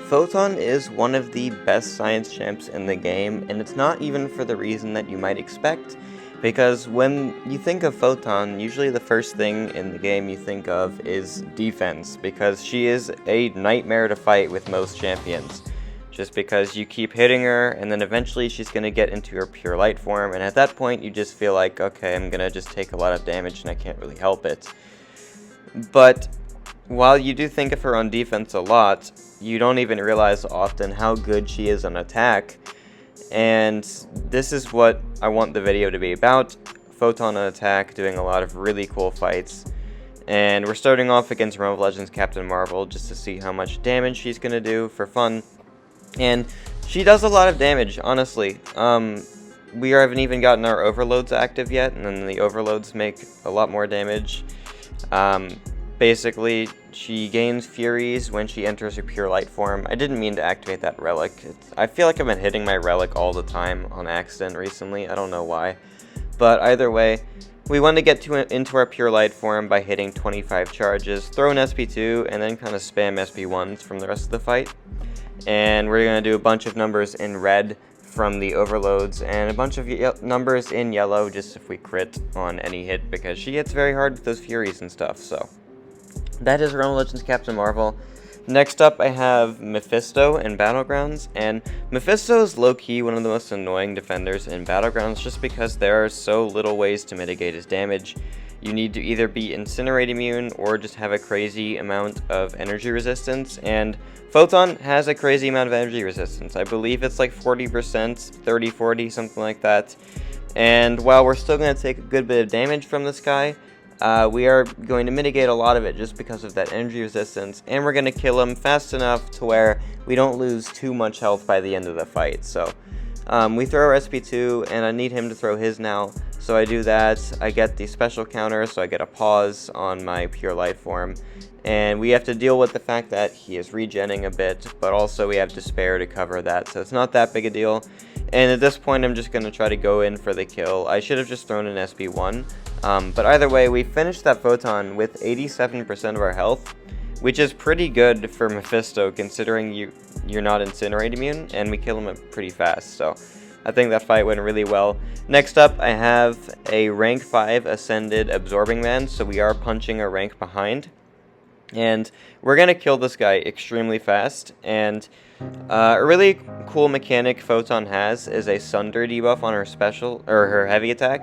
Photon is one of the best science champs in the game, and it's not even for the reason that you might expect, because when you think of Photon, usually the first thing in the game you think of is defense, because she is a nightmare to fight with most champions. Just because you keep hitting her, and then eventually she's going to get into her pure light form, and at that point you just feel like, okay, I'm going to just take a lot of damage and I can't really help it. But while you do think of her on defense a lot, you don't even realize often how good she is on attack. And this is what I want the video to be about. Photon on attack, doing a lot of really cool fights. And we're starting off against Realm of Legends Captain Marvel just to see how much damage she's going to do for fun. And she does a lot of damage, honestly. We haven't even gotten our overloads active yet, and then the overloads make a lot more damage. Basically, she gains Furies when she enters her pure light form. I didn't mean to activate that relic. I feel like I've been hitting my relic all the time on accident recently. I don't know why. But either way, we want to get into our pure light form by hitting 25 charges, throw an SP2, and then kind of spam SP1s from the rest of the fight. And we're going to do a bunch of numbers in red from the overloads, and a bunch of numbers in yellow just if we crit on any hit, because she hits very hard with those Furies and stuff, so. That is Realm of Legends Captain Marvel. Next up, I have Mephisto in Battlegrounds, and Mephisto is low-key one of the most annoying defenders in Battlegrounds just because there are so little ways to mitigate his damage. You need to either be Incinerate immune or just have a crazy amount of energy resistance, and Photon has a crazy amount of energy resistance. I believe it's like 40%, 30-40, something like that. And while we're still going to take a good bit of damage from this guy, we are going to mitigate a lot of it just because of that energy resistance, and we're going to kill him fast enough to where we don't lose too much health by the end of the fight. So we throw our SP2, and I need him to throw his now, so I do that. I get the special counter, so I get a pause on my pure light form, and we have to deal with the fact that he is regenning a bit, but also we have Despair to cover that, so it's not that big a deal. And at this point, I'm just going to try to go in for the kill. I should have just thrown an SP1, but either way, we finished that Photon with 87% of our health, which is pretty good for Mephisto, considering you're not Incinerate immune, and we kill him pretty fast, so I think that fight went really well. Next up, I have a rank 5 Ascended Absorbing Man, so we are punching a rank behind. And we're going to kill this guy extremely fast, and a really cool mechanic Photon has is a Sunder debuff on her special, or her heavy attack,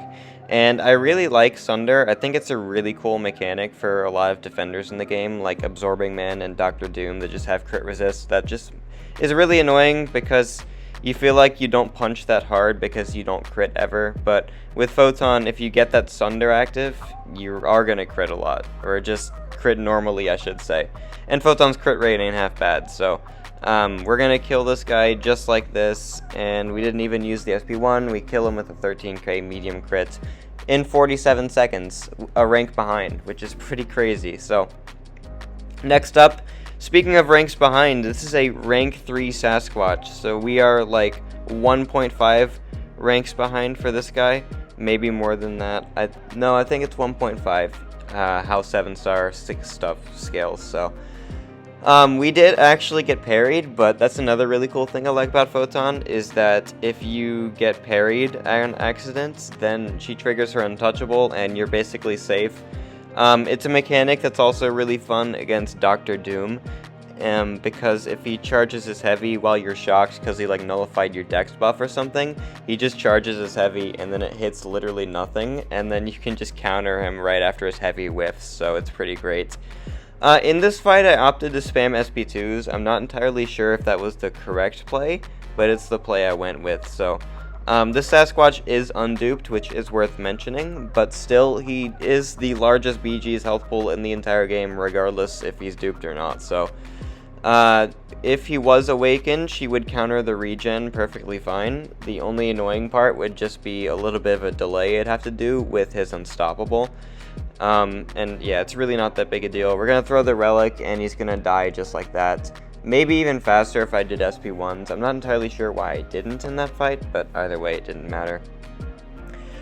and I really like Sunder. I think it's a really cool mechanic for a lot of defenders in the game, like Absorbing Man and Dr. Doom, that just have crit resist. That just is really annoying because you feel like you don't punch that hard because you don't crit ever, but with Photon, if you get that Sunder active, you are going to crit a lot, or just crit normally, I should say. And Photon's crit rate ain't half bad, so we're going to kill this guy just like this, and we didn't even use the SP1, we kill him with a 13k medium crit in 47 seconds, a rank behind, which is pretty crazy. So, next up, speaking of ranks behind, this is a rank 3 Sasquatch, so we are like 1.5 ranks behind for this guy, maybe more than that. I think it's 1.5, how 7-star 6 stuff scales, so. We did actually get parried, but that's another really cool thing I like about Photon, is that if you get parried on accident, then she triggers her untouchable, and you're basically safe. It's a mechanic that's also really fun against Dr. Doom, because if he charges his heavy while you're shocked because he like nullified your dex buff or something, he just charges his heavy and then it hits literally nothing, and then you can just counter him right after his heavy whiffs, so it's pretty great. In this fight, I opted to spam SP2s. I'm not entirely sure if that was the correct play, but it's the play I went with. So, this Sasquatch is unduped, which is worth mentioning, but still, he is the largest BG's health pool in the entire game, regardless if he's duped or not. So, if he was awakened, she would counter the regen perfectly fine. The only annoying part would just be a little bit of a delay it'd have to do with his unstoppable. And yeah, it's really not that big a deal. We're going to throw the relic, and he's going to die just like that. Maybe even faster if I did SP1s. I'm not entirely sure why I didn't in that fight, but either way, it didn't matter.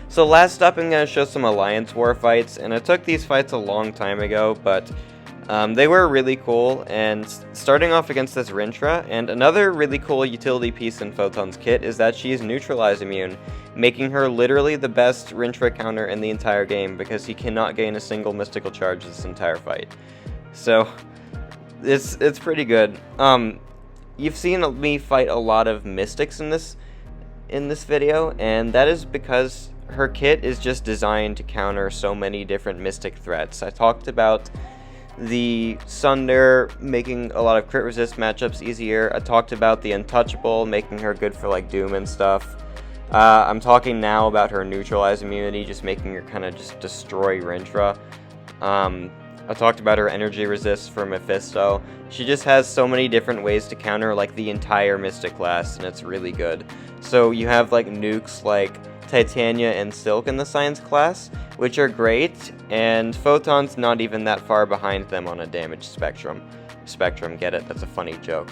So last up, I'm going to show some Alliance War fights, and I took these fights a long time ago, but They were really cool, and starting off against this Rintra, and another really cool utility piece in Photon's kit is that she's neutralize immune, making her literally the best Rintra counter in the entire game because he cannot gain a single mystical charge this entire fight. So, it's pretty good. You've seen me fight a lot of mystics in this video, and that is because her kit is just designed to counter so many different mystic threats. I talked about the Sunder making a lot of crit resist matchups easier. I talked about the Untouchable making her good for like Doom and stuff. I'm talking now about her neutralize immunity, just making her kind of just destroy Rintra. I talked about her energy resist for Mephisto. She just has so many different ways to counter like the entire Mystic class, and it's really good. So you have like nukes like Titania and Silk in the Science class, which are great, and Photon's not even that far behind them on a damage spectrum. Get it? That's a funny joke.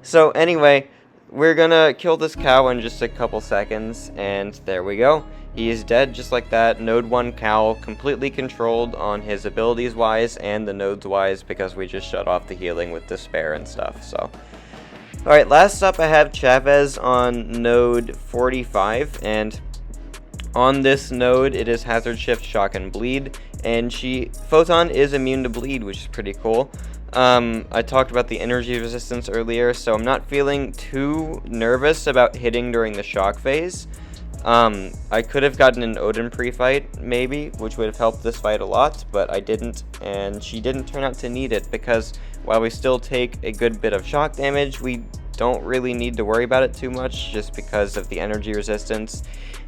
So anyway, we're gonna kill this cow in just a couple seconds, and there we go. He is dead just like that. Node 1 cow completely controlled on his abilities wise and the nodes wise because we just shut off the healing with despair and stuff. So alright, last up I have Chavez on node 45, and on this node, it is Hazard Shift, Shock, and Bleed, and Photon is immune to Bleed, which is pretty cool. I talked about the energy resistance earlier, so I'm not feeling too nervous about hitting during the Shock phase. I could have gotten an Odin pre-fight, maybe, which would have helped this fight a lot, but I didn't, and she didn't turn out to need it, because while we still take a good bit of shock damage, we don't really need to worry about it too much, just because of the energy resistance.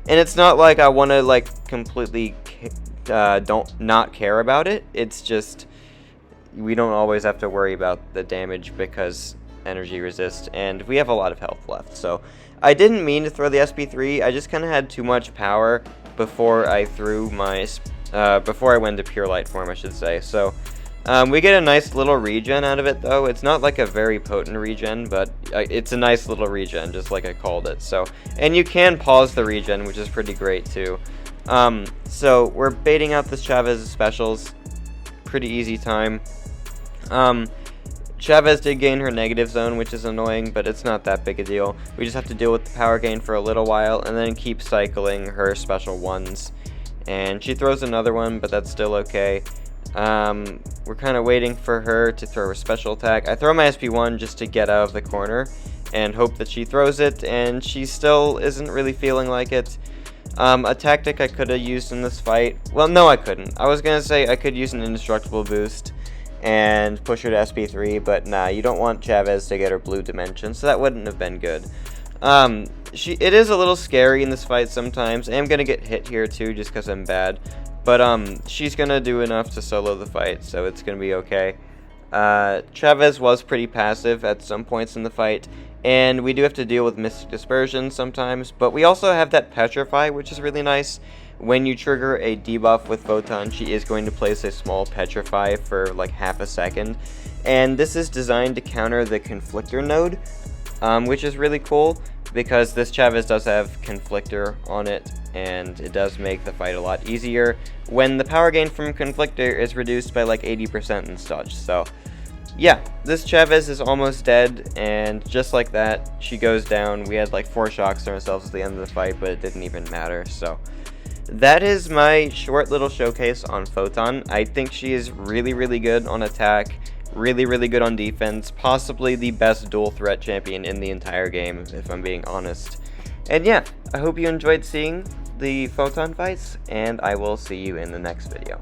And it's not like I want to like completely not care about it. It's just we don't always have to worry about the damage because energy resist, and we have a lot of health left. So I didn't mean to throw the SP3. I just kind of had too much power before I threw my before I went to pure light form, I should say. So we get a nice little regen out of it, though. It's not like a very potent regen, but it's a nice little regen, just like I called it. So, and you can pause the regen, which is pretty great, too. So we're baiting out this Chavez specials. Pretty easy time. Chavez did gain her negative zone, which is annoying, but it's not that big a deal. We just have to deal with the power gain for a little while, and then keep cycling her special ones. And she throws another one, but that's still okay. We're kind of waiting for her to throw her special attack. I throw my SP1 just to get out of the corner and hope that she throws it, and she still isn't really feeling like it. A tactic I could have used in this fight, well, no, I couldn't. I was going to say I could use an indestructible boost and push her to SP3, but nah, you don't want Chavez to get her blue dimension, so that wouldn't have been good. It is a little scary in this fight sometimes. I am going to get hit here too, just because I'm bad. But she's going to do enough to solo the fight, so it's going to be okay. Chavez was pretty passive at some points in the fight, and we do have to deal with Mystic Dispersion sometimes, but we also have that Petrify, which is really nice. When you trigger a debuff with Photon, she is going to place a small Petrify for like half a second, and this is designed to counter the Conflictor node, which is really cool, because this Chavez does have Conflictor on it, and it does make the fight a lot easier when the power gain from Conflictor is reduced by like 80% and such. So yeah, this Chavez is almost dead, and just like that, she goes down. We had like 4 shocks to ourselves at the end of the fight, but it didn't even matter. So that is my short little showcase on Photon. I think she is really, really good on attack, really, really good on defense, possibly the best dual threat champion in the entire game, if I'm being honest. And yeah, I hope you enjoyed seeing the Photon fights, and I will see you in the next video.